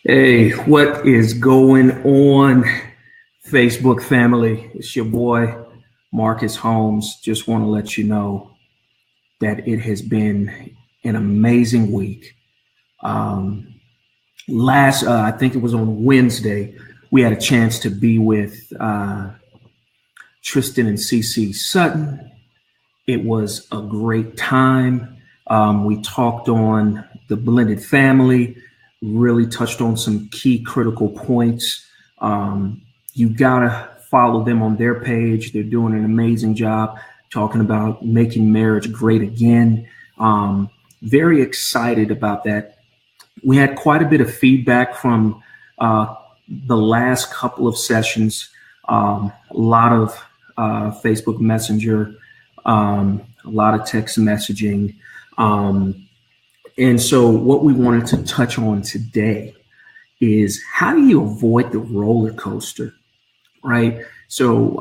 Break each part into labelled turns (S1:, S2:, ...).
S1: Hey, what is going on, Facebook family? It's your boy, Marcus Holmes. Just want to let you know that it has been an amazing week. I think it was on Wednesday, we had a chance to be with Tristan and CC Sutton. It was a great time. We talked on the blended family, really touched on some key critical points. You gotta follow them on their page. They're doing an amazing job talking about making marriage great again. Very excited about that. We had quite a bit of feedback from the last couple of sessions, a lot of Facebook Messenger, a lot of text messaging. And so what we wanted to touch on today is how do you avoid the roller coaster, right? So,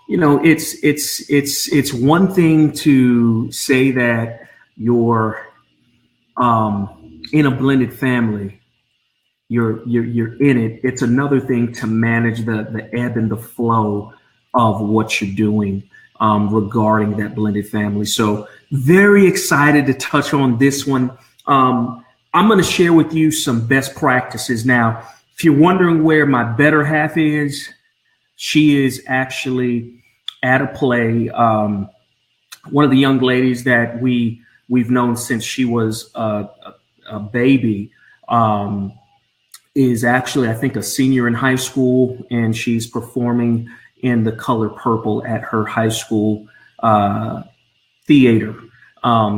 S1: it's one thing to say that you're in a blended family, you're in it. It's another thing to manage the ebb and the flow of what you're doing regarding that blended family. So very excited to touch on this one. I'm going to share with you some best practices. Now, if you're wondering where my better half is, she is actually at a play. One of the young ladies that we've known since she was a baby is actually, I think, a senior in high school, and she's performing in The Color Purple at her high school theater.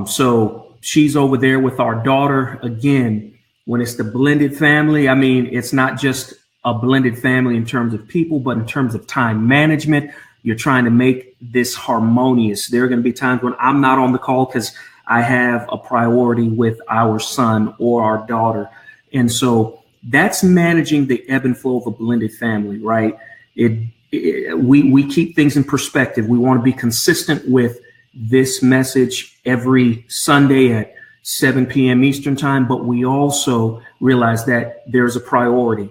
S1: So she's over there with our daughter. Again, when it's the blended family, I mean, it's not just a blended family in terms of people, but in terms of time management. You're trying to make this harmonious. There are going to be times when I'm not on the call because I have a priority with our son or our daughter. And so that's managing the ebb and flow of a blended family, right? We keep things in perspective. We want to be consistent with this message every Sunday at 7 p.m. Eastern time, but we also realize that there's a priority.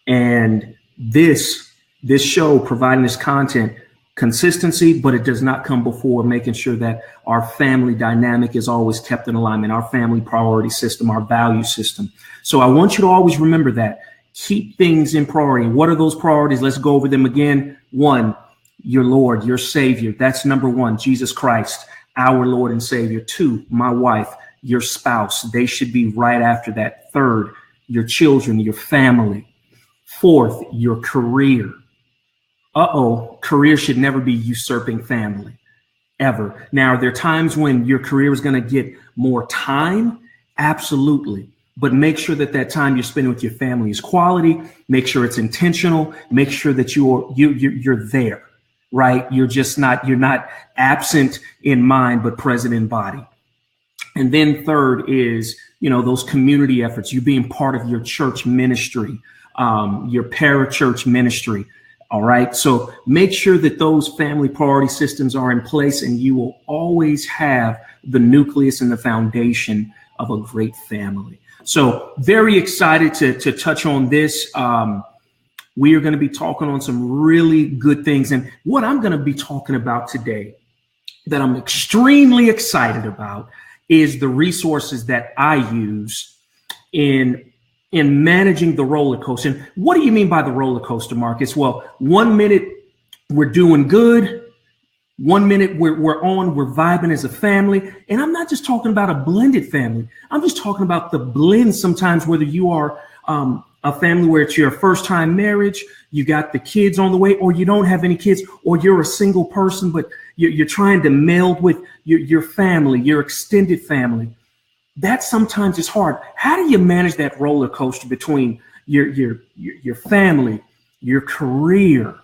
S1: And this show, providing this content, consistency, but it does not come before making sure that our family dynamic is always kept in alignment, our family priority system, our value system. So I want you to always remember that. Keep things in priority. What are those priorities? Let's go over them again. 1, your Lord, your Savior. That's number 1, Jesus Christ, our Lord and Savior. 2, my wife, your spouse. They should be right after that. 3rd, your children, your family. 4th, your career. Career should never be usurping family, ever. Now, are there times when your career is going to get more time? Absolutely. But make sure that time you're spending with your family is quality. Make sure it's intentional. Make sure that you're there, right? You're not absent in mind, but present in body. And then 3rd is, those community efforts, you being part of your church ministry, your parachurch ministry. All right. So make sure that those family priority systems are in place, and you will always have the nucleus and the foundation of a great family. So very excited to touch on this. We are going to be talking on some really good things. And what I'm going to be talking about today that I'm extremely excited about is the resources that I use in managing the roller coaster. And what do you mean by the roller coaster, Marcus? Well, 1 minute we're doing good. 1 minute we're vibing as a family. And I'm not just talking about a blended family. I'm just talking about the blend sometimes, whether you are a family where it's your first time marriage, you got the kids on the way, or you don't have any kids, or you're a single person, but you're trying to meld with your family, your extended family. That sometimes is hard. How do you manage that roller coaster between your family, your career,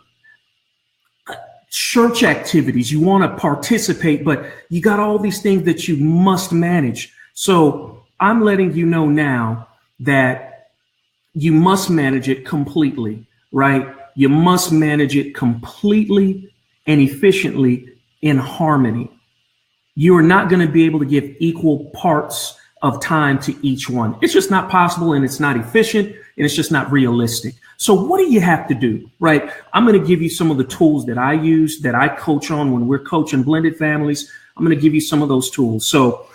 S1: church activities? You want to participate, but you got all these things that you must manage. So I'm letting you know now that you must manage it completely, right? You must manage it completely and efficiently in harmony. You are not going to be able to give equal parts of time to each one. It's just not possible, and it's not efficient, and it's just not realistic. So what do you have to do, right? I'm going to give you some of the tools that I use, that I coach on when we're coaching blended families. I'm going to give you some of those tools. So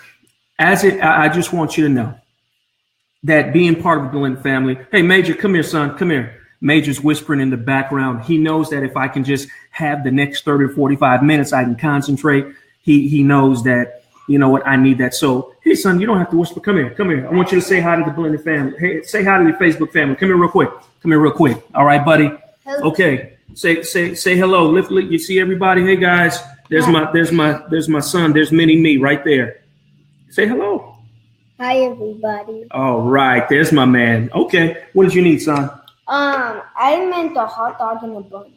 S1: I just want you to know that being part of a blended family, hey, Major, come here, son, come here. Major's whispering in the background. He knows that if I can just have the next 30 or 45 minutes, I can concentrate. He knows that, you know what, I need that. So, hey, son, you don't have to whisper. Come here. Come here. I want you to say hi to the blended family. Hey, say hi to your Facebook family. Come here real quick. Come here real quick. All right, buddy. Okay. Say hello. Lift. You see everybody? Hey, guys. There's my son. There's mini me right there. Say hello.
S2: Hi, everybody.
S1: All right. There's my man. Okay. What did you need, son?
S2: I meant a hot dog and a bun.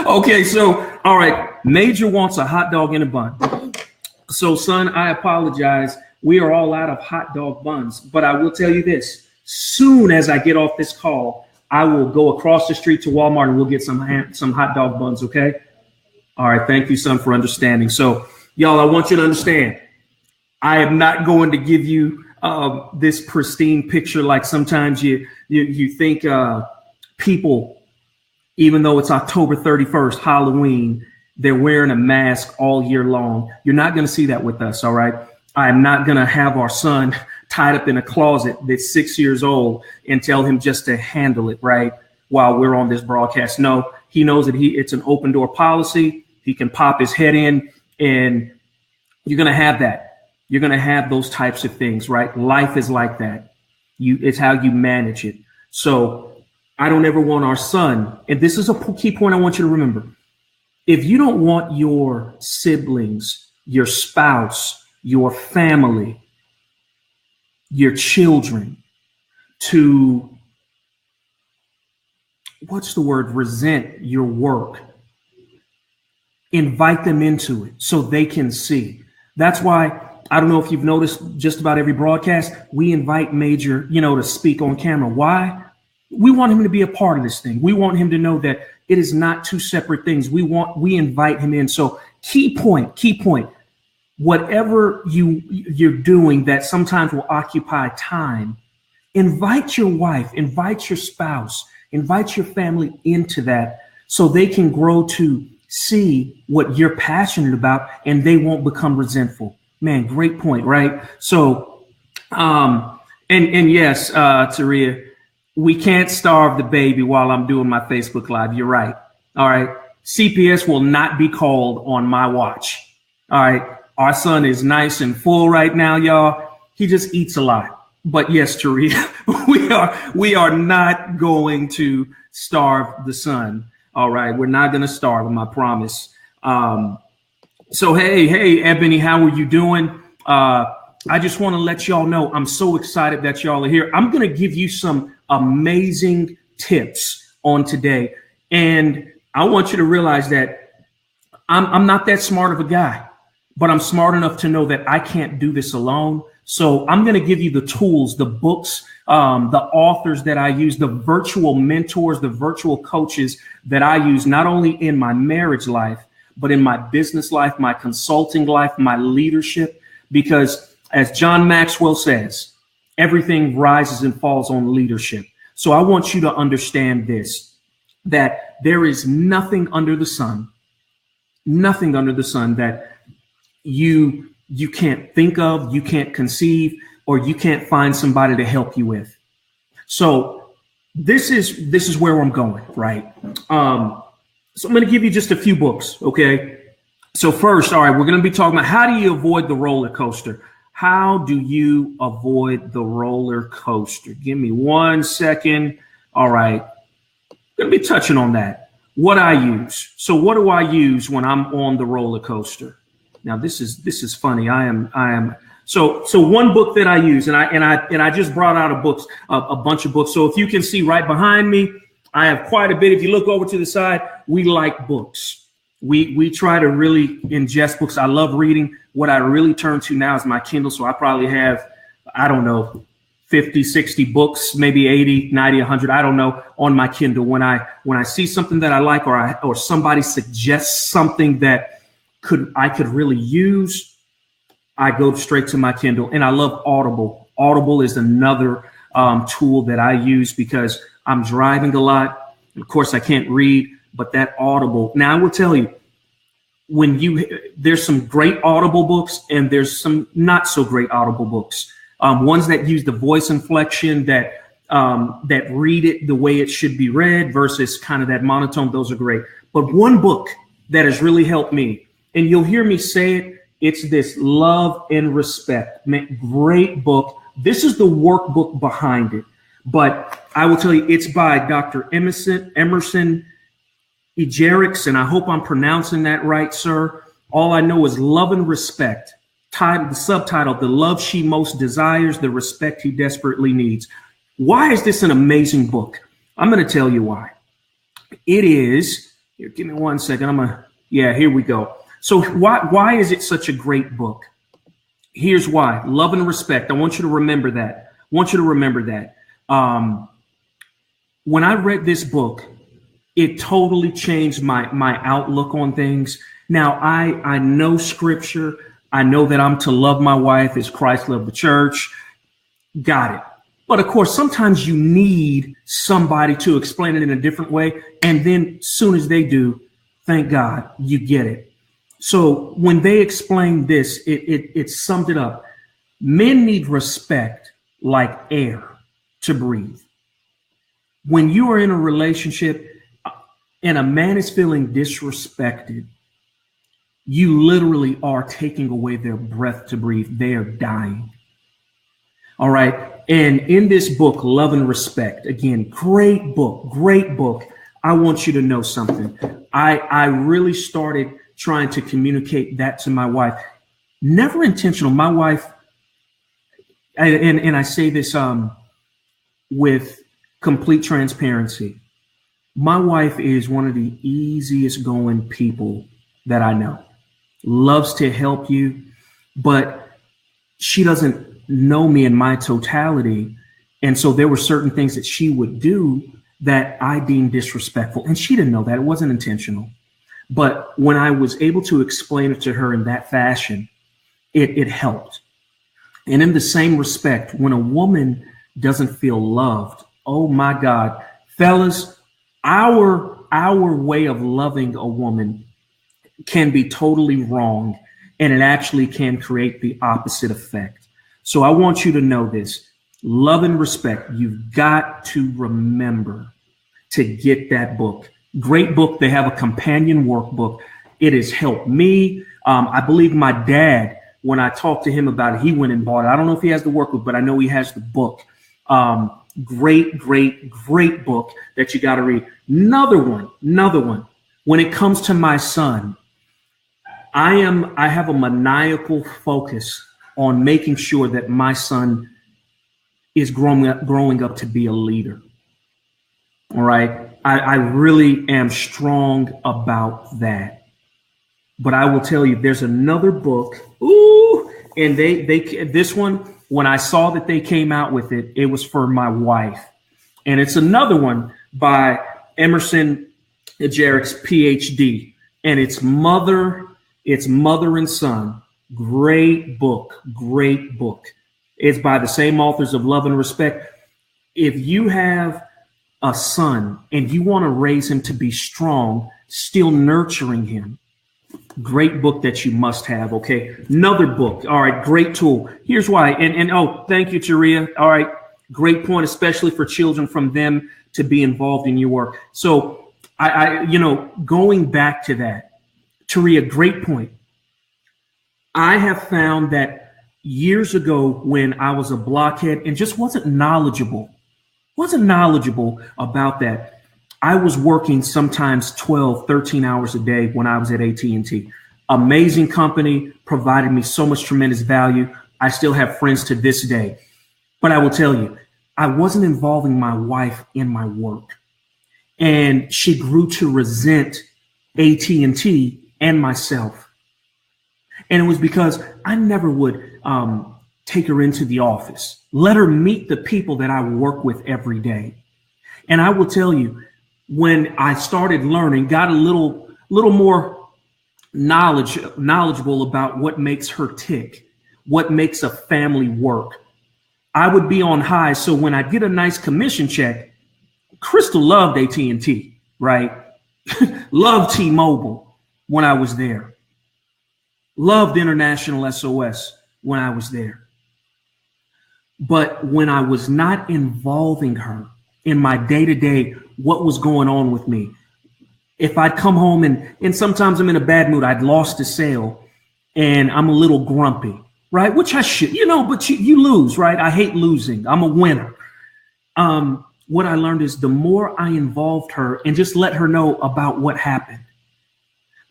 S1: Okay, so, all right. Major wants a hot dog and a bun. So, son, I apologize. We are all out of hot dog buns, but I will tell you this. Soon as I get off this call, I will go across the street to Walmart and we'll get some hot dog buns, okay? All right, thank you, son, for understanding. So, y'all, I want you to understand, I am not going to give you this pristine picture like sometimes you think people, even though it's October 31st, Halloween, they're wearing a mask all year long. You're not going to see that with us, all right? I'm not going to have our son tied up in a closet that's 6 years old and tell him just to handle it, right, while we're on this broadcast. No, he knows that it's an open door policy. He can pop his head in, and you're going to have that. You're going to have those types of things, right? Life is like that. It's how you manage it. So I don't ever want our son, and this is a key point I want you to remember. If you don't want your siblings, your spouse, your family, your children to, resent your work, invite them into it so they can see. That's why, I don't know if you've noticed, just about every broadcast, we invite Major, to speak on camera. Why? We want him to be a part of this thing. We want him to know that it is not two separate things. We invite him in. So key point, whatever you're doing that sometimes will occupy time, invite your wife, invite your spouse, invite your family into that so they can grow to see what you're passionate about and they won't become resentful. Man, great point, right? So, and yes, Taria, we can't starve the baby while I'm doing my Facebook Live. You're right. All right. CPS will not be called on my watch. All right. Our son is nice and full right now, y'all. He just eats a lot. But yes, Taria, we are not going to starve the son. All right. We're not going to starve him, I promise. So, hey, Ebony, how are you doing? I just want to let y'all know I'm so excited that y'all are here. I'm going to give you some amazing tips on today. And I want you to realize that I'm not that smart of a guy, but I'm smart enough to know that I can't do this alone. So I'm going to give you the tools, the books, the authors that I use, the virtual mentors, the virtual coaches that I use, not only in my marriage life, but in my business life, my consulting life, my leadership, because as John Maxwell says, everything rises and falls on leadership. So I want you to understand this, that there is nothing under the sun that you can't think of, you can't conceive, or you can't find somebody to help you with. So this is where I'm going, right? So I'm going to give you just a few books, okay? So first, all right, we're going to be talking about how do you avoid the roller coaster? How do you avoid the roller coaster? Give me 1 second. All right. I'm going to be touching on that. What I use. So what do I use when I'm on the roller coaster? Now this is funny. I am. So one book that I use, and I just brought out a bunch of books. So if you can see right behind me, I have quite a bit. If you look over to the side, we like books. We try to really ingest books. I love reading. What I really turn to now is my Kindle. So I probably have, 50, 60 books, maybe 80, 90, 100, I don't know, on my Kindle. When I see something that I like, or somebody suggests something that I could really use, I go straight to my Kindle, and I love Audible. Audible is another tool that I use because I'm driving a lot. Of course, I can't read, but that Audible. Now, I will tell you, there's some great Audible books and there's some not so great Audible books. Ones that use the voice inflection that read it the way it should be read versus kind of that monotone. Those are great. But one book that has really helped me, and you'll hear me say it, it's this Love and Respect. Great book. This is the workbook behind it. But I will tell you, it's by Dr. Emerson Egerix, and I hope I'm pronouncing that right, sir. All I know is Love and Respect. The subtitle, The Love She Most Desires, the Respect He Desperately Needs. Why is this an amazing book? I'm going to tell you why. It is, here, give me 1 second. Here we go. So why is it such a great book? Here's why. Love and Respect. I want you to remember that. When I read this book, it totally changed my outlook on things. Now, I know scripture. I know that I'm to love my wife as Christ loved the church. Got it. But of course, sometimes you need somebody to explain it in a different way. And then as soon as they do, thank God, you get it. So when they explained this, it summed it up. Men need respect like air to breathe. When you are in a relationship and a man is feeling disrespected, you literally are taking away their breath to breathe. They are dying. All right. And in this book, Love and Respect, again, great book. I want you to know something. I really started trying to communicate that to my wife. Never intentional. My wife, and I say this with complete transparency. My wife is one of the easiest going people that I know. Loves to help you, but she doesn't know me in my totality. And so there were certain things that she would do that I deemed disrespectful. And she didn't know that. It wasn't intentional. But when I was able to explain it to her in that fashion, it helped. And in the same respect, when a woman doesn't feel loved, oh my God, fellas, our way of loving a woman can be totally wrong, and it actually can create the opposite effect. So I want you to know this. Love and Respect. You've got to remember to get that book. Great book. They have a companion workbook. It has helped me. I believe my dad, when I talked to him about it, he went and bought it. I don't know if he has the workbook, but I know he has the book. Great book that you got to read. Another one. When it comes to my son, I have a maniacal focus on making sure that my son is growing up to be a leader. All right. I really am strong about that. But I will tell you, there's another book. Ooh, and this one, when I saw that they came out with it, it was for my wife. And it's another one by Emerson Egerix, PhD. And it's Mother and Son. Great book. It's by the same authors of Love and Respect. If you have a son and you want to raise him to be strong, still nurturing him, great book that you must have. Okay. Another book. All right. Great tool. Here's why. And oh, thank you, Taria. All right. Great point, especially for children, from them to be involved in your work. So I going back to that, Taria, great point. I have found that years ago when I was a blockhead and just wasn't knowledgeable about that, I was working sometimes 12, 13 hours a day when I was at AT&T. Amazing company, provided me so much tremendous value. I still have friends to this day. But I will tell you, I wasn't involving my wife in my work. And she grew to resent AT&T and myself. And it was because I never would take her into the office, let her meet the people that I work with every day. And I will tell you, when I started learning, got a little more knowledgeable about what makes her tick, what makes a family work. I would be on high. So when I get a nice commission check, Crystal loved AT&T, right? Loved T-Mobile when I was there. Loved International SOS when I was there. But when I was not involving her in my day-to-day, what was going on with me, if I'd come home and sometimes I'm in a bad mood, I'd lost a sale and I'm a little grumpy, right? Which I should, but you lose, right? I hate losing. I'm a winner. What I learned is the more I involved her and just let her know about what happened,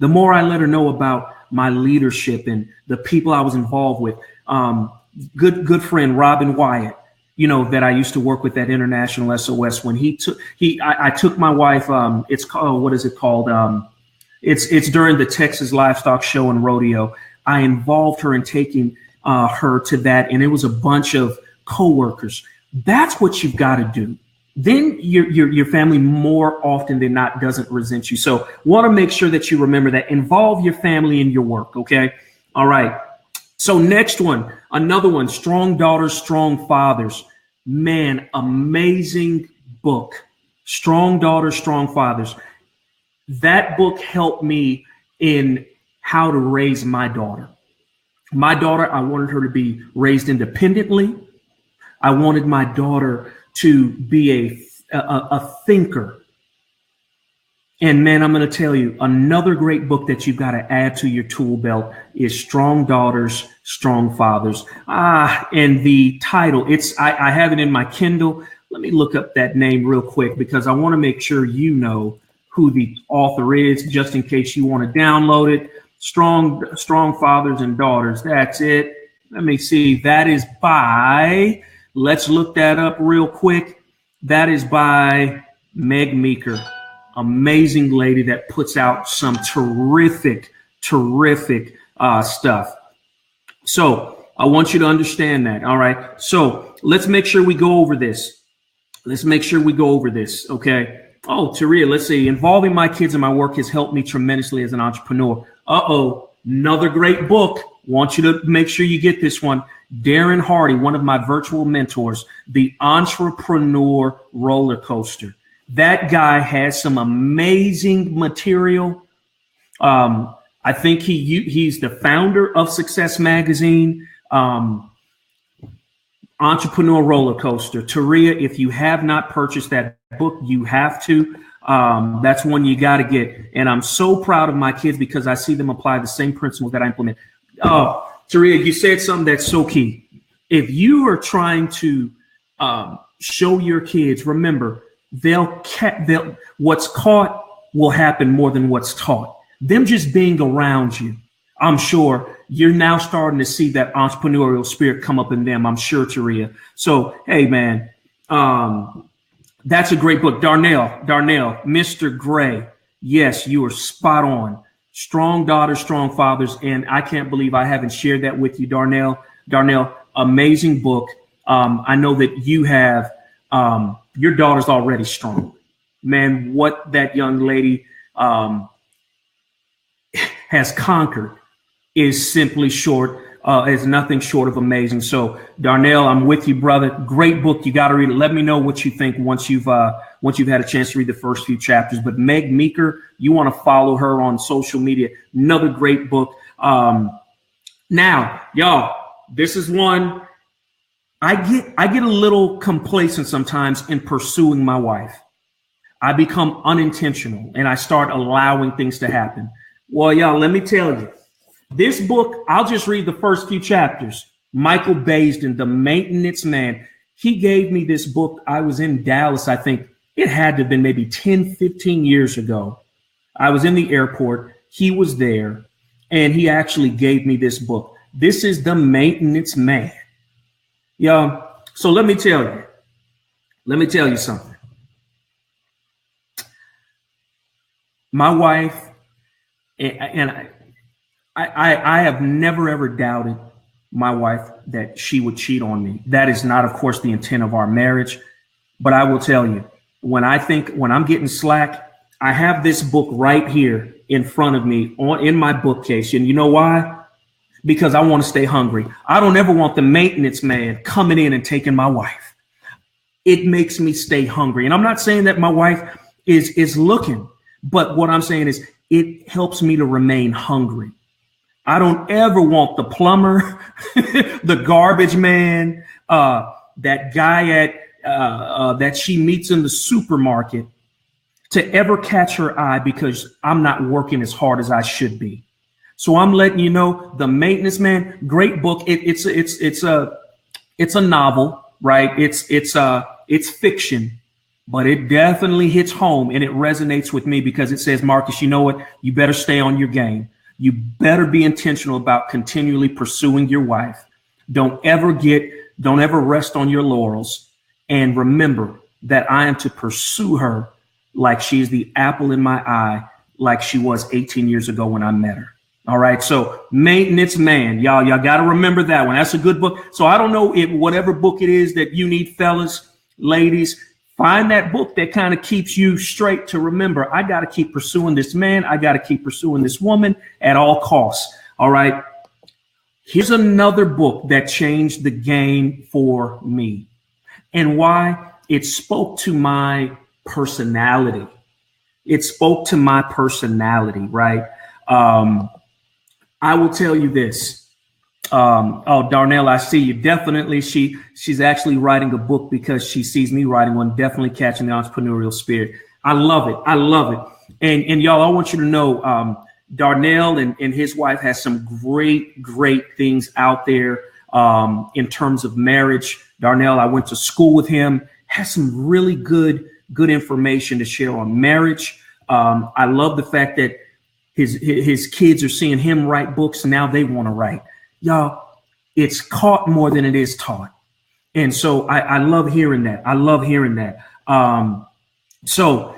S1: the more I let her know about my leadership and the people I was involved with. Good friend, Robin Wyatt, that I used to work with at International SOS. When I took my wife, it's called, what is it called? It's during the Texas Livestock Show and Rodeo. I involved her in taking her to that. And it was a bunch of coworkers. That's what you've got to do. Then your family more often than not doesn't resent you. So want to make sure that you remember that. Involve your family in your work. Okay. All right. So next one, another one, Strong Daughters, Strong Fathers. Man, amazing book. Strong Daughters, Strong Fathers. That book helped me in how to raise my daughter. My daughter, I wanted her to be raised independently. I wanted my daughter to be a thinker. And man, I'm going to tell you, another great book that you've got to add to your tool belt is Strong Daughters, Strong Fathers. And the title, I have it in my Kindle. Let me look up that name real quick because I want to make sure you know who the author is, just in case you want to download it. Strong Fathers and Daughters. That's it. Let me see. That is by, let's look that up real quick. That is by Meg Meeker. Amazing lady that puts out some terrific stuff. So I want you to understand that. All right. So let's make sure we go over this. Okay. Oh, Taria, let's see. Involving my kids in my work has helped me tremendously as an entrepreneur. Another great book. Want you to make sure you get this one. Darren Hardy, one of my virtual mentors, The Entrepreneur Rollercoaster. That guy has some amazing material. I think he's the founder of Success Magazine. Entrepreneur Rollercoaster. Taria, if you have not purchased that book, you have to. That's one you got to get. And I'm so proud of my kids because I see them apply the same principles that I implement. Oh, Taria, you said something that's so key. If you are trying to show your kids, remember, what's caught will happen more than what's taught. Them just being around you, I'm sure you're now starting to see that entrepreneurial spirit come up in them. I'm sure, Taria. So, hey, man, that's a great book. Darnell, Mr. Gray. Yes, you are spot on. Strong Daughters, Strong Fathers. And I can't believe I haven't shared that with you, Darnell. Darnell, amazing book. I know that you have your daughter's already strong. Man, what that young lady has conquered is simply is nothing short of amazing. So, Darnell, I'm with you, brother. Great book. You got to read it. Let me know what you think once you've had a chance to read the first few chapters. But Meg Meeker, you want to follow her on social media. Another great book. Now, y'all, this is one I get a little complacent sometimes in pursuing my wife. I become unintentional and I start allowing things to happen. Well, y'all, let me tell you, this book, I'll just read the first few chapters. Michael Baisden, the maintenance man. He gave me this book. I was in Dallas. I think it had to have been maybe 10, 15 years ago. I was in the airport. He was there and he actually gave me this book. This is The Maintenance Man. Yeah. So let me tell you something. My wife and I have never ever doubted my wife that she would cheat on me. That is not, of course, the intent of our marriage. But I will tell you, when I'm getting slack, I have this book right here in front of me in my bookcase. And you know why? because I want to stay hungry. I don't ever want the maintenance man coming in and taking my wife. It makes me stay hungry. And I'm not saying that my wife is looking, but what I'm saying is it helps me to remain hungry. I don't ever want the plumber, the garbage man, that guy at that she meets in the supermarket to ever catch her eye because I'm not working as hard as I should be. So I'm letting you know, The Maintenance Man, great book. It's a novel, right? It's fiction, but it definitely hits home and it resonates with me because it says, Marcus, you know what? You better stay on your game. You better be intentional about continually pursuing your wife. Don't ever rest on your laurels. And remember that I am to pursue her like she's the apple in my eye, like she was 18 years ago when I met her. All right. So Maintenance Man, y'all got to remember that one. That's a good book. So I don't know if whatever book it is that you need, fellas, ladies, find that book that kind of keeps you straight to remember, I got to keep pursuing this man. I got to keep pursuing this woman at all costs. All right. Here's another book that changed the game for me and why it spoke to my personality. It spoke to my personality, right? I will tell you this. Darnell, I see you. Definitely, she's actually writing a book because she sees me writing one, definitely catching the entrepreneurial spirit. I love it. I love it. And y'all, I want you to know, Darnell and his wife has some great things out there in terms of marriage. Darnell, I went to school with him, has some really good information to share on marriage. I love the fact that his kids are seeing him write books and now they want to write. Y'all, it's caught more than it is taught. And so I love hearing that. I love hearing that. So,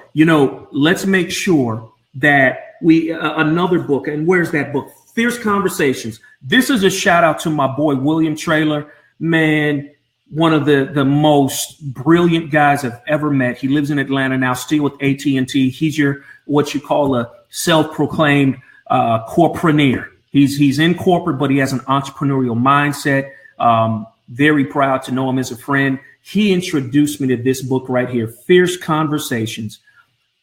S1: let's make sure that another book, and where's that book? Fierce Conversations. This is a shout out to my boy, William Traylor, man, one of the most brilliant guys I've ever met. He lives in Atlanta now, still with AT&T. He's what you call a self-proclaimed corpreneur. He's in corporate, but he has an entrepreneurial mindset. Very proud to know him as a friend. He introduced me to this book right here, Fierce Conversations.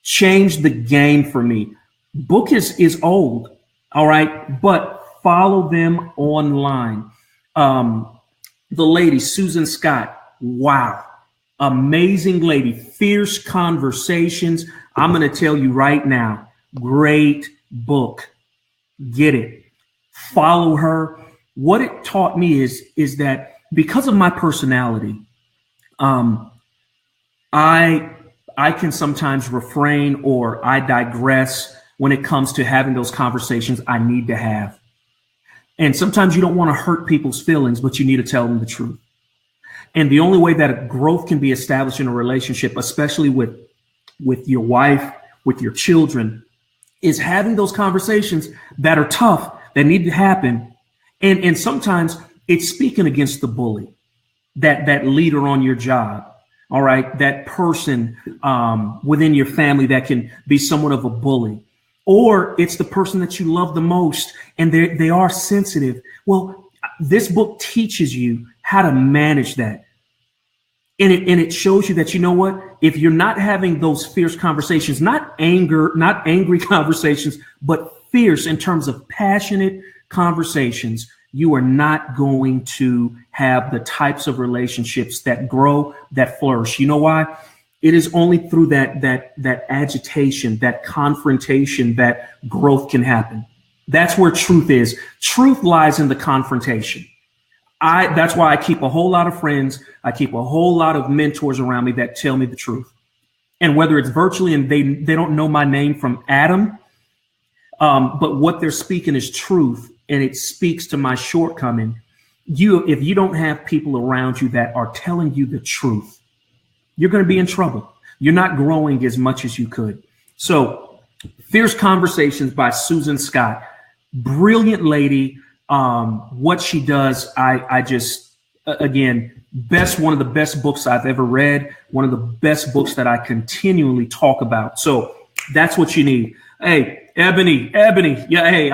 S1: Changed the game for me. Book is old, all right, but follow them online. The lady, Susan Scott, wow, amazing lady. Fierce Conversations. I'm going to tell you right now, great book. Get it. Follow her. What it taught me is that because of my personality, I can sometimes refrain or I digress when it comes to having those conversations I need to have. And sometimes you don't want to hurt people's feelings, but you need to tell them the truth. And the only way that growth can be established in a relationship, especially with your wife, with your children, is having those conversations that are tough, that need to happen. And sometimes it's speaking against the bully, that leader on your job. All right. That person within your family that can be somewhat of a bully, or it's the person that you love the most and they are sensitive. Well, this book teaches you how to manage that. And it shows you that, you know what, if you're not having those fierce conversations, not angry conversations, but fierce in terms of passionate conversations, you are not going to have the types of relationships that grow, that flourish. You know why? It is only through that agitation, that confrontation, that growth can happen. That's where truth is. Truth lies in the confrontation. That's why I keep a whole lot of friends. I keep a whole lot of mentors around me that tell me the truth. And whether it's virtually and they don't know my name from Adam, but what they're speaking is truth, and it speaks to my shortcoming. If you don't have people around you that are telling you the truth, you're going to be in trouble. You're not growing as much as you could. So, Fierce Conversations by Susan Scott, brilliant lady. What she does, I just, again, one of the best books I've ever read, one of the best books that I continually talk about. So that's what you need. Hey, Ebony. Yeah. Hey,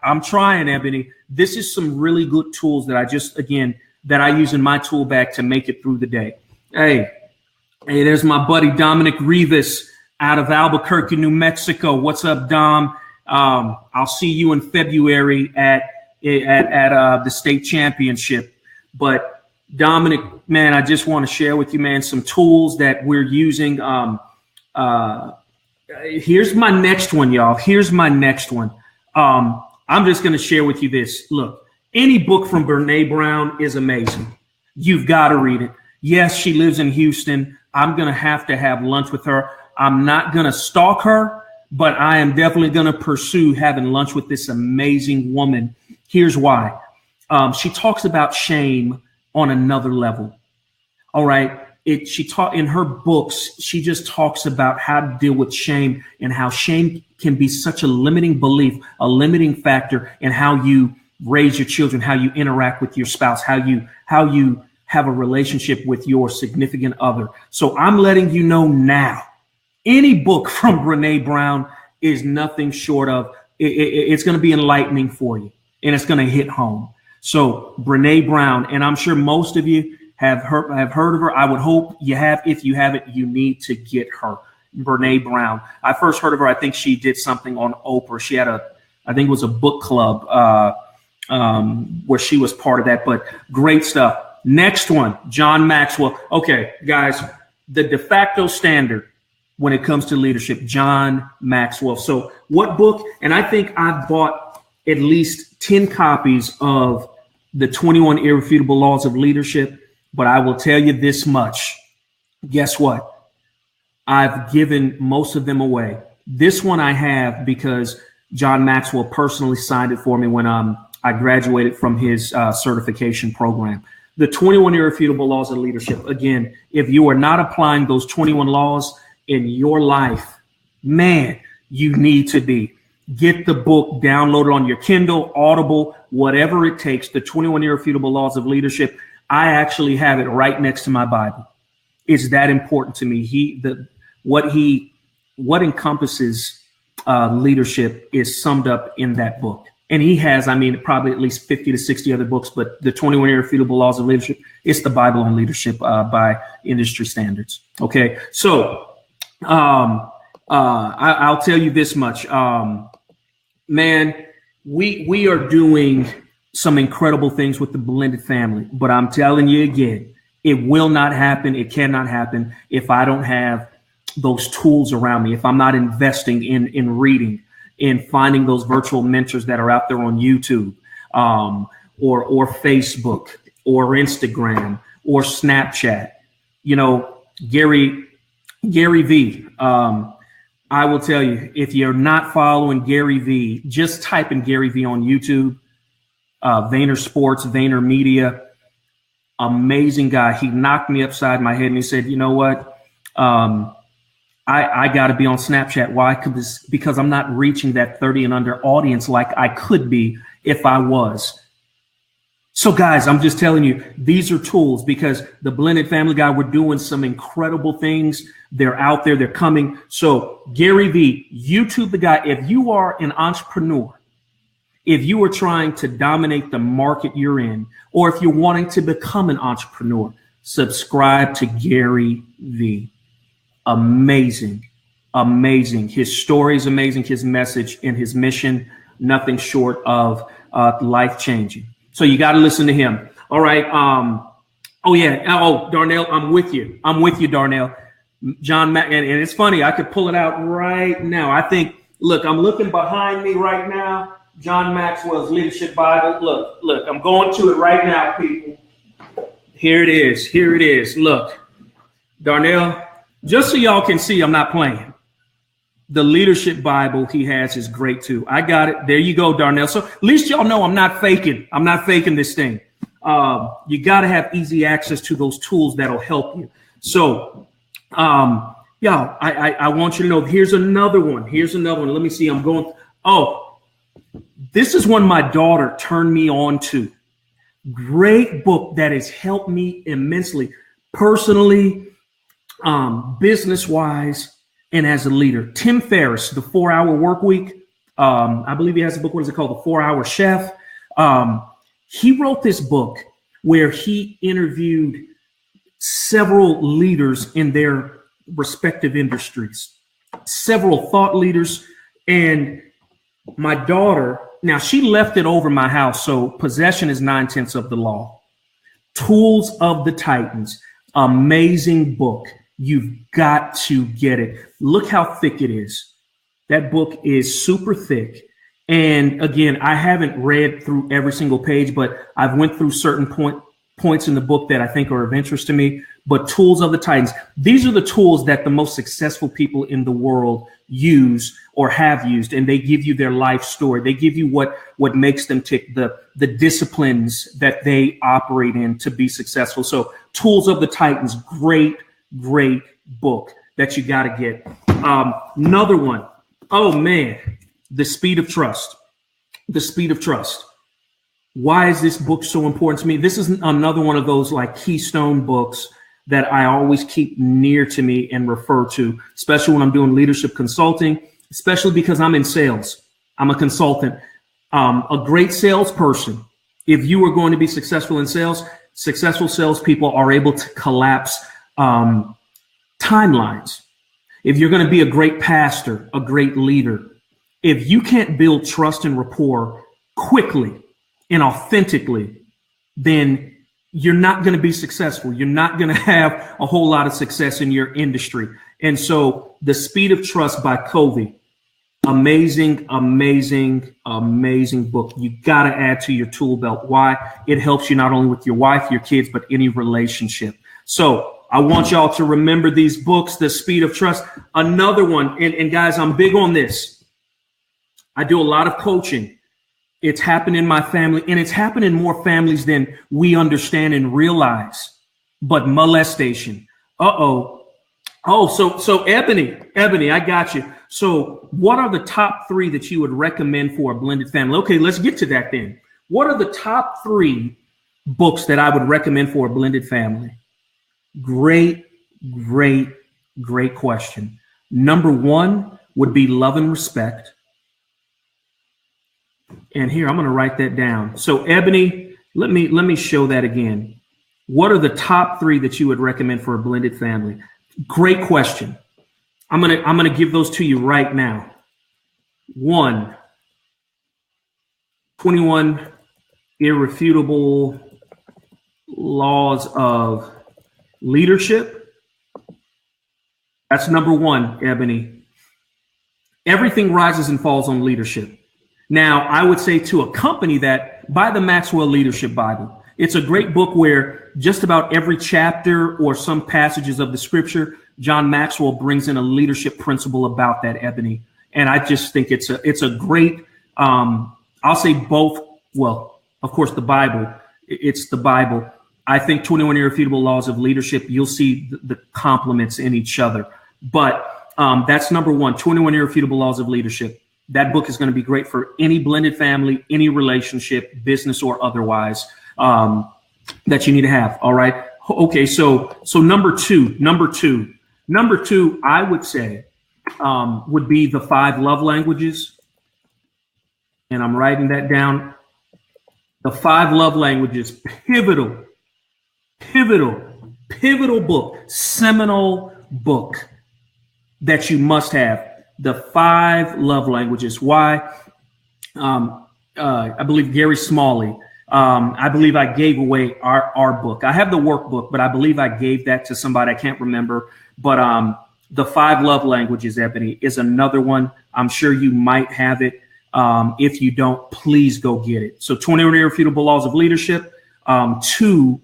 S1: I'm trying, Ebony. This is some really good tools that that I use in my tool bag to make it through the day. Hey, there's my buddy Dominic Rivas out of Albuquerque, New Mexico. What's up, Dom? I'll see you in February at the state championship. But Dominic, man, I just want to share with you, man, some tools that we're using. Here's my next one, y'all. Here's my next one. I'm just going to share with you this. Look, any book from Brene Brown is amazing. You've got to read it. Yes, she lives in Houston. I'm going to have lunch with her. I'm not going to stalk her, but I am definitely going to pursue having lunch with this amazing woman. Here's why. She talks about shame on another level. All right. She taught in her books. She just talks about how to deal with shame and how shame can be such a limiting belief, a limiting factor in how you raise your children, how you interact with your spouse, how you have a relationship with your significant other. So I'm letting you know now, any book from Brene Brown is nothing short of, it's going to be enlightening for you and it's going to hit home. So Brene Brown, and I'm sure most of you have heard of her. I would hope you have. If you haven't, you need to get her. Brene Brown. I first heard of her. I think she did something on Oprah. She had I think it was a book club where she was part of that, but great stuff. Next one, John Maxwell. Okay, guys, the de facto standard when it comes to leadership, John Maxwell. So what book? And I think I've bought at least 10 copies of the 21 Irrefutable Laws of Leadership. But I will tell you this much. Guess what? I've given most of them away. This one I have because John Maxwell personally signed it for me when I graduated from his certification program. The 21 Irrefutable Laws of Leadership. Again, if you are not applying those 21 laws in your life, man, you need to be. Get the book, download it on your Kindle, Audible, whatever it takes. The 21 Irrefutable Laws of Leadership. I actually have it right next to my Bible. It's that important to me. What encompasses leadership is summed up in that book. And he has, probably at least 50 to 60 other books, but the 21 Irrefutable Laws of Leadership, it's the Bible on leadership by industry standards. Okay. So I'll tell you this much. Man, we are doing some incredible things with the blended family, but I'm telling you again, it will not happen. It cannot happen if I don't have those tools around me. If I'm not investing in reading, in finding those virtual mentors that are out there on YouTube, or Facebook, or Instagram, or Snapchat. You know, Gary V. I will tell you, if you're not following Gary V, just type in Gary V on YouTube. Vayner Sports, Vayner Media, amazing guy. He knocked me upside my head and he said, you know what? I got to be on Snapchat. Why? Because I'm not reaching that 30 and under audience like I could be if I was. So guys, I'm just telling you, these are tools because the Blended Family Guy, we're doing some incredible things. They're out there. They're coming. So Gary V, YouTube the guy. If you are an entrepreneur, if you are trying to dominate the market you're in, or if you're wanting to become an entrepreneur, subscribe to Gary V. Amazing, amazing. His story is amazing. His message and his mission, nothing short of life-changing. So you got to listen to him. All right. Oh, yeah. Oh, Darnell, I'm with you. Darnell. John Mack. And it's funny. I could pull it out right now. I think, look, I'm looking behind me right now. John Maxwell's Leadership Bible. Look, I'm going to it right now, people. Here it is. Look, Darnell, just so y'all can see, I'm not playing. The Leadership Bible he has is great too. I got it. There you go, Darnell. So at least y'all know I'm not faking this thing. You got to have easy access to those tools that'll help you. So, y'all, I want you to know, here's another one. Let me see. I'm going. Oh, this is one my daughter turned me on to. Great book that has helped me immensely, personally, business-wise, and as a leader. Tim Ferriss, The 4-Hour Work Week. I believe he has a book. What is it called? The 4-Hour Chef. He wrote this book where he interviewed several leaders in their respective industries, several thought leaders. And my daughter, now she left it over my house, so possession is 9/10 of the law. Tools of the Titans, amazing book. You've got to get it. Look how thick it is. That book is super thick. And again, I haven't read through every single page, but I've went through certain points in the book that I think are of interest to me. But Tools of the Titans, these are the tools that the most successful people in the world use or have used, and they give you their life story. They give you what makes them tick, the disciplines that they operate in to be successful. So Tools of the Titans, great book that you got to get. Another one, oh man, The Speed of Trust. The Speed of Trust. Why is this book so important to me? This is another one of those like keystone books that I always keep near to me and refer to, especially when I'm doing leadership consulting, especially because I'm in sales. I'm a consultant. A great salesperson, if you are going to be successful in sales, successful salespeople are able to collapse timelines. If you're going to be a great pastor, a great leader, if you can't build trust and rapport quickly and authentically, then you're not going to be successful. You're not going to have a whole lot of success in your industry. And so The Speed of Trust by Covey, amazing book. You got to add to your tool belt. Why? It helps you not only with your wife, your kids, but any relationship. So I want y'all to remember these books, The Speed of Trust. Another one, and guys, I'm big on this. I do a lot of coaching. It's happened in my family, and it's happened in more families than we understand and realize. But molestation. Oh, so Ebony, I got you. So what are the top 3 that you would recommend for a blended family? Okay, let's get to that then. What are the top 3 books that I would recommend for a blended family? Great question. Number 1 would be Love and Respect. And here, I'm going to write that down. So Ebony, let me show that again. What are the top 3 that you would recommend for a blended family? Great question. I'm going to give those to you right now. 1, 21 Irrefutable Laws of Leadership. That's number 1, Ebony. Everything rises and falls on leadership. Now, I would say to accompany that, buy the Maxwell Leadership Bible. It's a great book where just about every chapter or some passages of the scripture, John Maxwell brings in a leadership principle about that, Ebony. And I just think it's a great, I'll say both. Well, of course, the Bible, it's the Bible. I think 21 Irrefutable Laws of Leadership, you'll see the complements in each other. But that's number 1, 21 Irrefutable Laws of Leadership. That book is going to be great for any blended family, any relationship, business or otherwise, that you need to have. All right. Okay. So number two, I would say, would be the 5 love languages. And I'm writing that down. The 5 love languages, pivotal book, seminal book that you must have. The 5 love languages. Why? I believe Gary Smalley. I believe I gave away our book. I have the workbook, but I believe I gave that to somebody. I can't remember. But the 5 love languages, Ebony, is another one. I'm sure you might have it. If you don't, please go get it. So 21 Irrefutable Laws of Leadership. 2,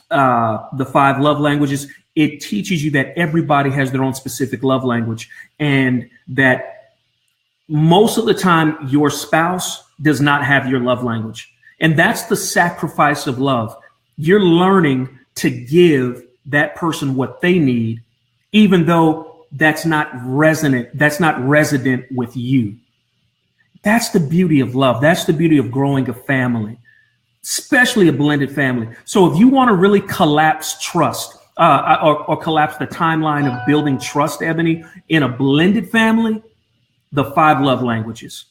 S1: the 5 love languages. It teaches you that everybody has their own specific love language, and that most of the time your spouse does not have your love language. And that's the sacrifice of love. You're learning to give that person what they need, even though that's not resident with you. That's the beauty of love. That's the beauty of growing a family, especially a blended family. So if you want to really collapse trust, or collapse the timeline of building trust, Ebony, in a blended family, the 5 love languages.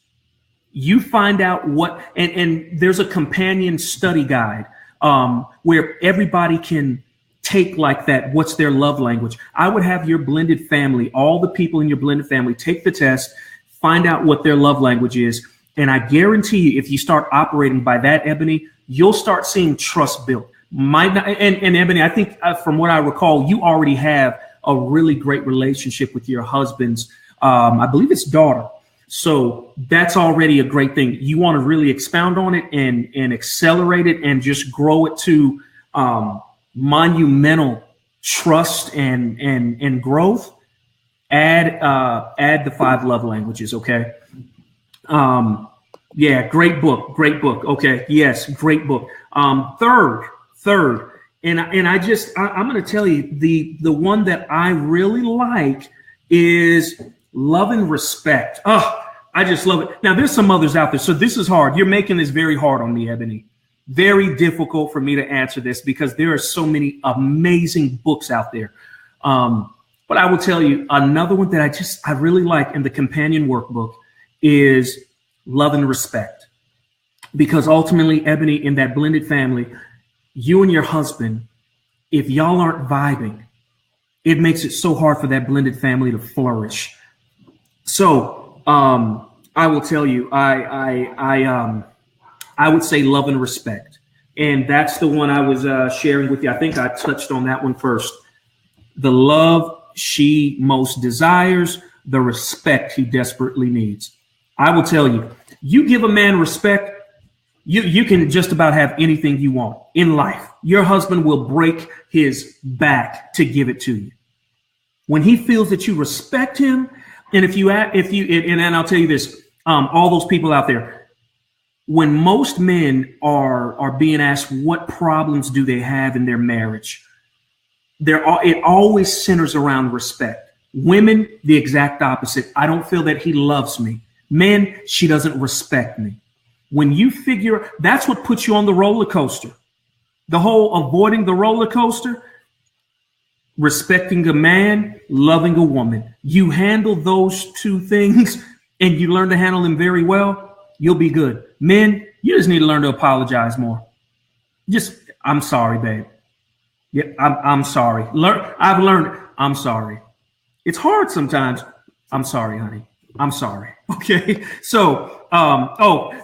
S1: You find out what, and there's a companion study guide where everybody can take like that. What's their love language? I would have your blended family, all the people in your blended family, take the test, find out what their love language is. And I guarantee you, if you start operating by that, Ebony, you'll start seeing trust built. And Ebony, I think from what I recall, you already have a really great relationship with your husband's, I believe it's daughter. So that's already a great thing. You want to really expound on it and accelerate it and just grow it to monumental trust and growth. Add the 5 love languages. Okay. Yeah, great book. Okay. Yes, great book. Third, and I'm going to tell you the one that I really like is Love and Respect. Oh, I just love it. Now, there's some others out there. So this is hard. You're making this very hard on me, Ebony. Very difficult for me to answer this because there are so many amazing books out there. But I will tell you another one that I really like in the companion workbook is Love and Respect. Because ultimately, Ebony, in that blended family, you and your husband, if y'all aren't vibing, it makes it so hard for that blended family to flourish. So I will tell you, I would say Love and Respect. And that's the one I was sharing with you. I think I touched on that one first. The love she most desires, the respect he desperately needs. I will tell you, you give a man respect, you can just about have anything you want in life. Your husband will break his back to give it to you. When he feels that you respect him, and and I'll tell you this, all those people out there, when most men are being asked what problems do they have in their marriage, it always centers around respect. Women, the exact opposite. I don't feel that he loves me. Men, she doesn't respect me. When you figure, that's what puts you on the roller coaster. The whole avoiding the roller coaster, respecting a man, loving a woman. You handle those two things and you learn to handle them very well, you'll be good. Men, you just need to learn to apologize more. I'm sorry, babe. Yeah, I'm sorry. I've learned, I'm sorry. It's hard sometimes. I'm sorry, honey. I'm sorry. Okay. So,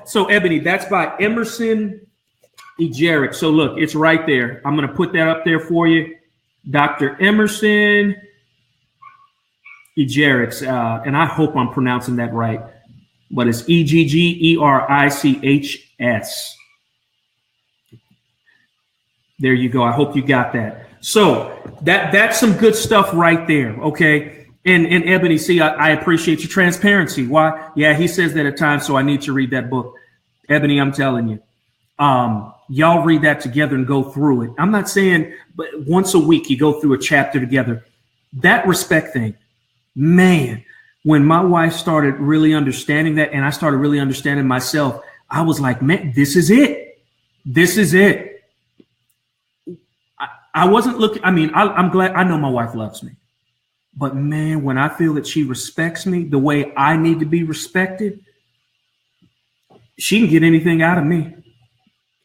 S1: so Ebony, that's by Emerson Ejerick. So look, it's right there. I'm going to put that up there for you. Dr. Emerson Ejerick. And I hope I'm pronouncing that right, but it's Eggerichs. There you go. I hope you got that. So that's some good stuff right there. Okay. And Ebony, see, I appreciate your transparency. Why? Yeah, he says that at times, so I need to read that book. Ebony, I'm telling you, y'all read that together and go through it. I'm not saying, but once a week you go through a chapter together. That respect thing, man, when my wife started really understanding that and I started really understanding myself, I was like, man, this is it. This is it. I wasn't looking. I mean, I'm glad. I know my wife loves me. But man, when I feel that she respects me the way I need to be respected, she can get anything out of me.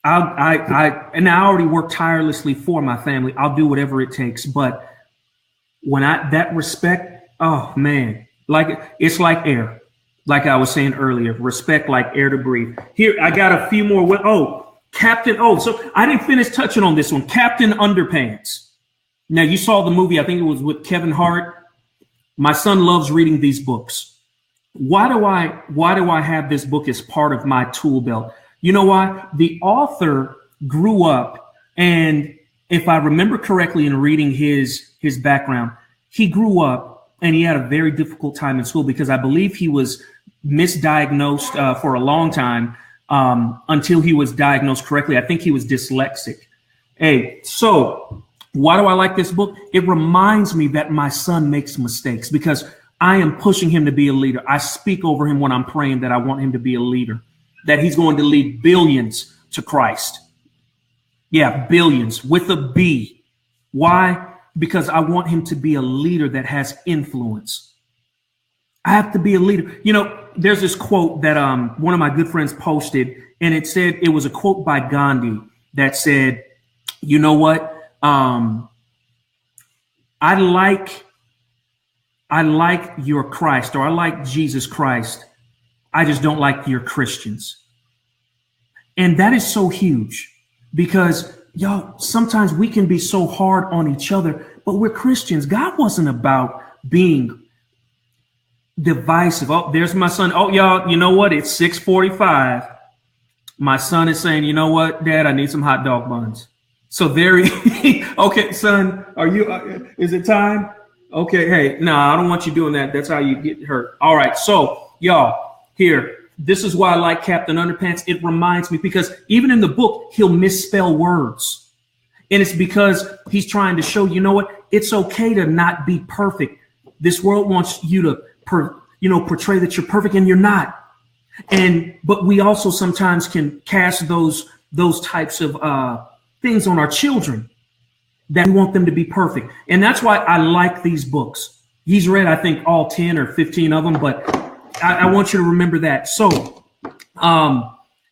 S1: And I already work tirelessly for my family. I'll do whatever it takes. But when that respect, oh man, it's like air. Like I was saying earlier, respect like air to breathe. Here, I got a few more. Captain. So I didn't finish touching on this one. Captain Underpants. Now you saw the movie. I think it was with Kevin Hart. My son loves reading these books. Why do I have this book as part of my tool belt? You know why? The author grew up, and if I remember correctly in reading his background, he grew up and he had a very difficult time in school because I believe he was misdiagnosed for a long time until he was diagnosed correctly. I think he was dyslexic. Hey, so why do I like this book? It reminds me that my son makes mistakes because I am pushing him to be a leader. I speak over him when I'm praying that I want him to be a leader, that he's going to lead billions to Christ. Yeah, billions with a B. Why? Because I want him to be a leader that has influence. I have to be a leader. You know, there's this quote that one of my good friends posted, and it said, it was a quote by Gandhi that said, you know what? I like your Christ, or I like Jesus Christ. I just don't like your Christians. And that is so huge because, y'all, sometimes we can be so hard on each other, but we're Christians. God wasn't about being divisive. Oh, there's my son. Oh, y'all, you know what? It's 6:45. My son is saying, you know what, Dad, I need some hot dog buns. So there he, okay, son, are you, is it time? Okay. Hey, no, I don't want you doing that. That's how you get hurt. All right. So y'all, here, this is why I like Captain Underpants. It reminds me, because even in the book, he'll misspell words. And it's because he's trying to show, you know what, it's okay to not be perfect. This world wants you to, portray that you're perfect, and you're not. But we also sometimes can cast those types of things on our children, that we want them to be perfect. And that's why I like these books. He's read, I think, all 10 or 15 of them, but I want you to remember that. So,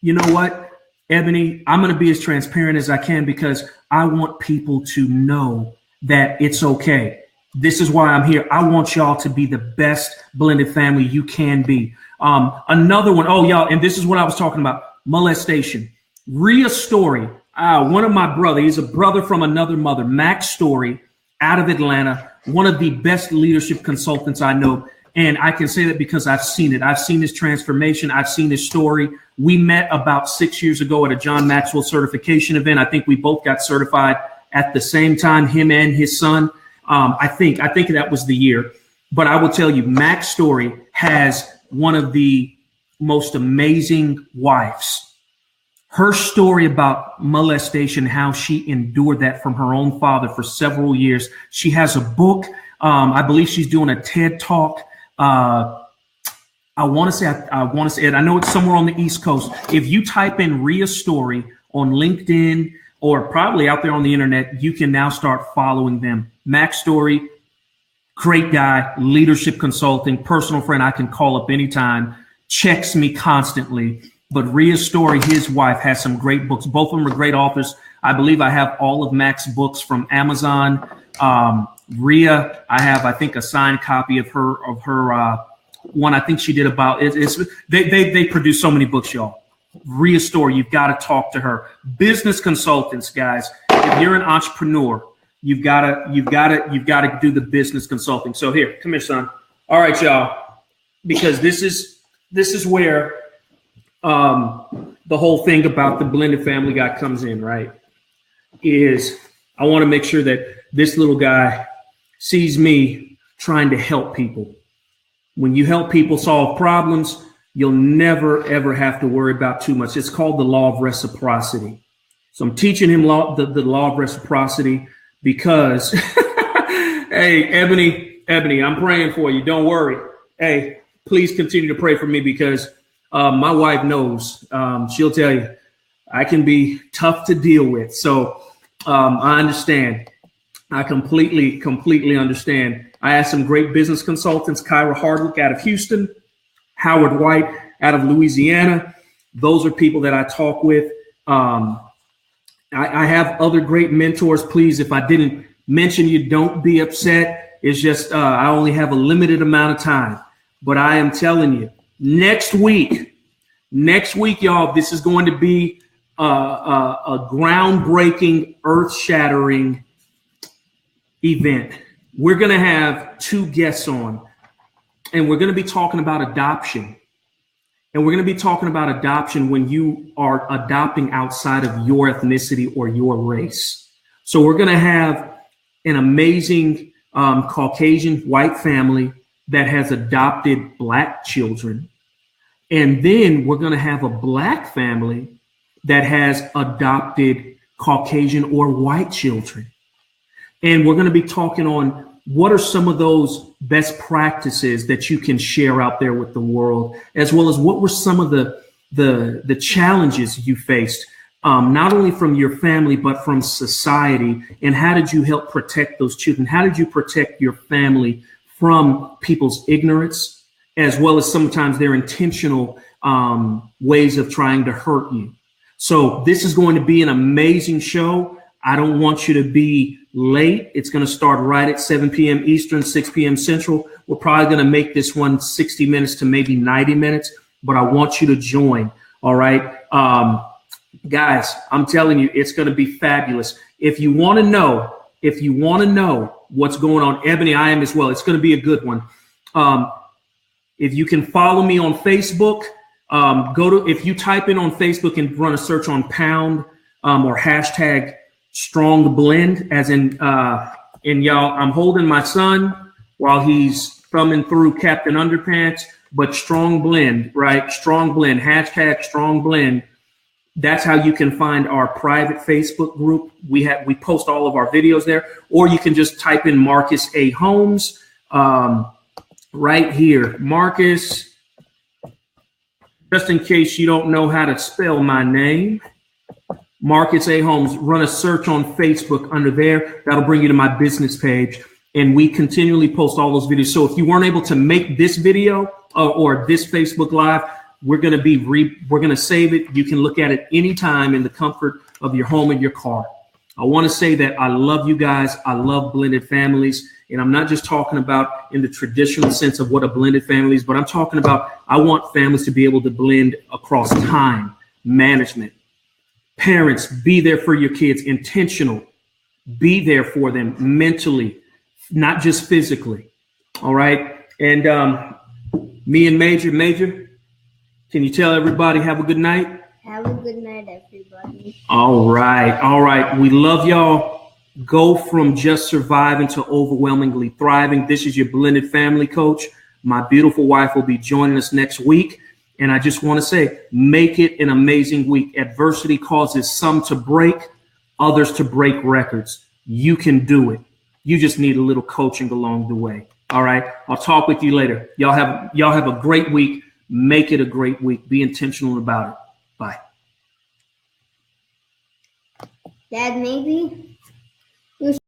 S1: you know what, Ebony, I'm going to be as transparent as I can because I want people to know that it's okay. This is why I'm here. I want y'all to be the best blended family you can be. Another one, oh, y'all, and this is what I was talking about, molestation. Rhea Story. One of my brother, he's a brother from another mother, Max Story, out of Atlanta, one of the best leadership consultants I know. And I can say that because I've seen it. I've seen his transformation. I've seen his story. We met about 6 years ago at a John Maxwell certification event. I think we both got certified at the same time, him and his son. I think that was the year. But I will tell you, Max Story has one of the most amazing wives. Her story about molestation, how she endured that from her own father for several years. She has a book. I believe she's doing a TED Talk. I want to say it. I know it's somewhere on the East Coast. If you type in Rhea Story on LinkedIn or probably out there on the internet, you can now start following them. Max Story, great guy, leadership consulting, personal friend I can call up anytime, checks me constantly. But Rhea Story, his wife, has some great books. Both of them are great authors. I believe I have all of Mac's books from Amazon. Rhea, I have, I think, a signed copy of her one. I think she did about it. They produce so many books, y'all. Rhea Story, you've got to talk to her. Business consultants, guys. If you're an entrepreneur, you've got to do the business consulting. So here, come here, son. All right, y'all, because this is where the whole thing about the blended family guy comes in, right? Is I want to make sure that this little guy sees me trying to help people. When you help people solve problems, you'll never, ever have to worry about too much. It's called the law of reciprocity. So I'm teaching him the law of reciprocity because, hey, Ebony, I'm praying for you. Don't worry. Hey, please continue to pray for me because my wife knows. She'll tell you I can be tough to deal with. So I understand. I completely understand. I have some great business consultants, Kyra Hardwick out of Houston, Howard White out of Louisiana. Those are people that I talk with. I have other great mentors. Please, if I didn't mention you, don't be upset. It's just I only have a limited amount of time. But I am telling you, next week, y'all, this is going to be a groundbreaking, earth-shattering event. We're going to have 2 guests on, and we're going to be talking about adoption. And we're going to be talking about adoption when you are adopting outside of your ethnicity or your race. So we're going to have an amazing Caucasian white family that has adopted Black children. And then we're going to have a Black family that has adopted Caucasian or white children. And we're going to be talking on what are some of those best practices that you can share out there with the world, as well as what were some of the challenges you faced, not only from your family, but from society. And how did you help protect those children? How did you protect your family from people's ignorance as well as sometimes they're intentional ways of trying to hurt you. So this is going to be an amazing show. I don't want you to be late. It's going to start right at 7 p.m. Eastern, 6 p.m. Central. We're probably going to make this one 60 minutes to maybe 90 minutes, but I want you to join. All right. Guys, I'm telling you, it's going to be fabulous. If you want to know what's going on, Ebony, I am as well. It's going to be a good one. If you can follow me on Facebook, if you type in on Facebook and run a search on pound or hashtag strong blend, as in, and y'all, I'm holding my son while he's thumbing through Captain Underpants, but strong blend, right? Strong blend, hashtag strong blend. That's how you can find our private Facebook group. We post all of our videos there, or you can just type in Marcus A. Holmes right here. Marcus, just in case you don't know how to spell my name, Marcus A. Holmes, run a search on Facebook under there. That'll bring you to my business page. And we continually post all those videos. So if you weren't able to make this video or this Facebook Live, we're going to save it. You can look at it anytime in the comfort of your home and your car. I want to say that I love you guys. I love blended families. And I'm not just talking about in the traditional sense of what a blended family is, but I'm talking about I want families to be able to blend across time, management. Parents, be there for your kids, intentional. Be there for them mentally, not just physically. All right. And me and Major, can you tell everybody have a good night?
S2: Have a good night, everybody.
S1: All right. We love y'all. Go from just surviving to overwhelmingly thriving. This is your blended family coach. My beautiful wife will be joining us next week. And I just want to say, make it an amazing week. Adversity causes some to break, others to break records. You can do it. You just need a little coaching along the way. All right. I'll talk with you later. Y'all have a great week. Make it a great week. Be intentional about it. Bye.
S2: Dad, maybe